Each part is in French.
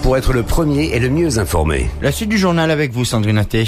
pour être le premier et le mieux informé. La suite du journal avec vous, Sandrine Atté.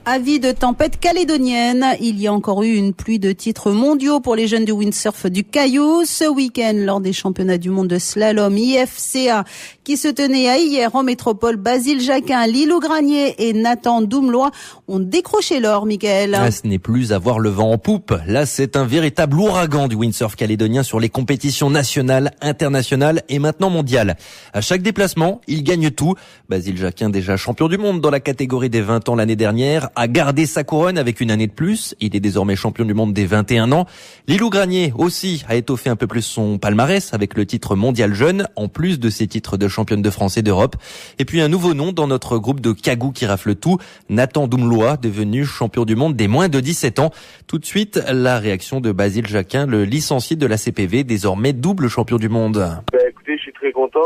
Avis de tempête calédonienne. Il y a encore eu une pluie de titres mondiaux pour les jeunes du windsurf du Caillou. Ce week-end, lors des championnats du monde de slalom IFCA, qui se tenaient à hier en métropole, Basile Jacquin, Lilou Granier et Nathan Doumlois ont décroché l'or, Mickaël. Là, ce n'est plus avoir le vent en poupe. Là, c'est un véritable ouragan du windsurf calédonien sur les compétitions nationales, internationales et maintenant mondiales. À chaque déplacement, il gagne tout. Basile Jacquin, déjà champion du monde dans la catégorie des 20 ans l'année dernière, a gardé sa couronne avec une année de plus. Il est désormais champion du monde des 21 ans. Lilou Granier aussi a étoffé un peu plus son palmarès avec le titre mondial jeune, en plus de ses titres de championne de France et d'Europe. Et puis un nouveau nom dans notre groupe de cagou qui rafle tout, Nathan Doumlois, devenu champion du monde des moins de 17 ans. Tout de suite, la réaction de Basile Jacquin, le licencié de la CPV, désormais double champion du monde. Écoutez, je suis très content.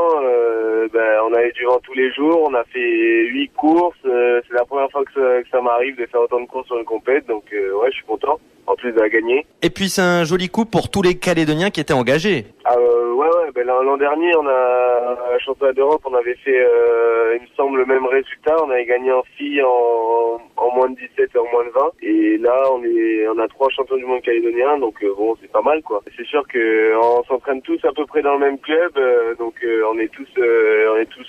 On a eu du vent tous les jours. On a fait 8 courses. C'est la première fois que ça m'arrive de faire autant de courses sur une compète. Donc, je suis content. En plus de la gagner. Et puis, c'est un joli coup pour tous les Calédoniens qui étaient engagés. L'an dernier, on a à championnat d'Europe, on avait fait, il me semble, le même résultat. On avait gagné en filles en moins de 17 et en moins de 20. Et là, on a 3 champions du monde calédoniens, donc c'est pas mal, quoi. C'est sûr qu'on s'entraîne tous à peu près dans le même club, on est tous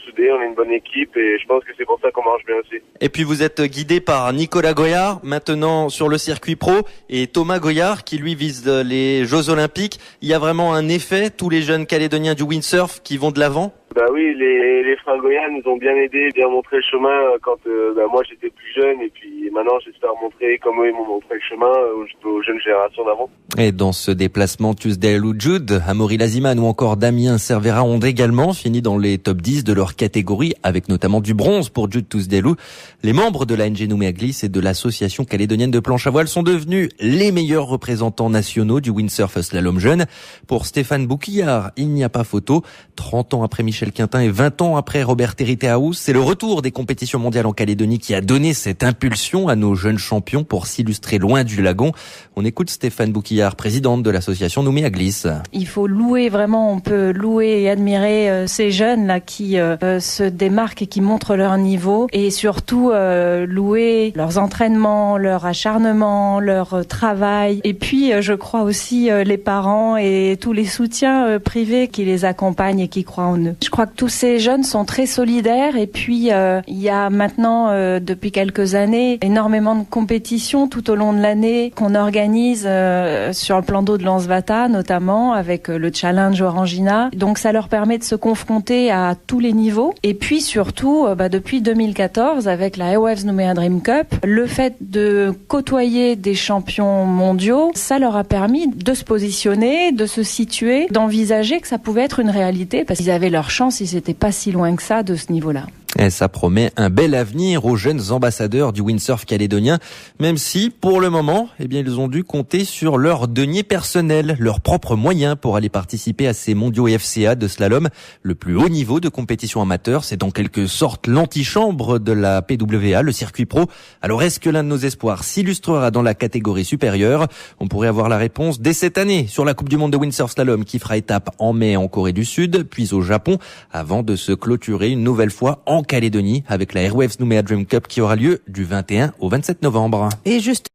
soudés, on est une bonne équipe, et je pense que c'est pour ça qu'on marche bien aussi. Et puis vous êtes guidé par Nicolas Goyard, maintenant sur le circuit pro, et Thomas Goyard, qui lui vise les Jeux Olympiques. Il y a vraiment un effet, tous les jeunes Calédoniens du windsurf qui vont de l'avant? Oui, les frères Goyard nous ont bien aidés, bien montré le chemin quand moi j'étais plus jeune, et puis maintenant j'espère montrer comme eux ils m'ont montré le chemin aux jeunes générations d'avant. Et dans ce déplacement, Tuesdelou Jude, Amaury Laziman ou encore Damien Cervera ont également fini dans les top 10 de leur catégorie, avec notamment du bronze pour Jude Tuesdelou. Les membres de la NG Nouméa-Glisse et de l'association calédonienne de planche à voile sont devenus les meilleurs représentants nationaux du windsurf slalom jeune. Pour Stéphane Bouquillard, il n'y a pas photo. 30 ans après Michel Quintin et 20 ans après Robert Terité-Haous, c'est le retour des compétitions mondiales en Calédonie qui a donné cette impulsion à nos jeunes champions pour s'illustrer loin du lagon. On écoute Stéphane Bouquillard, présidente de l'association Nouméa-Glisse. Il faut louer vraiment, on peut louer et admirer ces jeunes là qui se démarquent et qui montrent leur niveau, et surtout louer leurs entraînements, leur acharnement, leur travail, et puis je crois aussi les parents et tous les soutiens privés qui les accompagnent et qui croient en eux. Je crois que tous ces jeunes sont très solidaires, et puis il y a maintenant depuis quelques années énormément de compétitions tout au long de l'année qu'on organise sur le plan d'eau de Lansvata notamment, avec le challenge Orangina. Donc ça leur permet de se confronter à tous les niveaux, et puis surtout depuis 2014 avec la Airwaves Nouméa Dream Cup, le fait de côtoyer des champions mondiaux, ça leur a permis de se positionner, de se situer, d'envisager que ça pouvait être une réalité, parce qu'ils avaient leur chance, ils n'étaient pas si loin que ça de ce niveau-là. Et ça promet un bel avenir aux jeunes ambassadeurs du windsurf calédonien, même si, pour le moment, ils ont dû compter sur leurs deniers personnels, leurs propres moyens pour aller participer à ces mondiaux IFCA de slalom. Le plus haut niveau de compétition amateur, c'est en quelque sorte l'antichambre de la PWA, le circuit pro. Alors, est-ce que l'un de nos espoirs s'illustrera dans la catégorie supérieure? On pourrait avoir la réponse dès cette année sur la Coupe du Monde de windsurf slalom qui fera étape en mai en Corée du Sud, puis au Japon, avant de se clôturer une nouvelle fois en Calédonie avec la Airwaves Nouméa Dream Cup qui aura lieu du 21 au 27 novembre. Et juste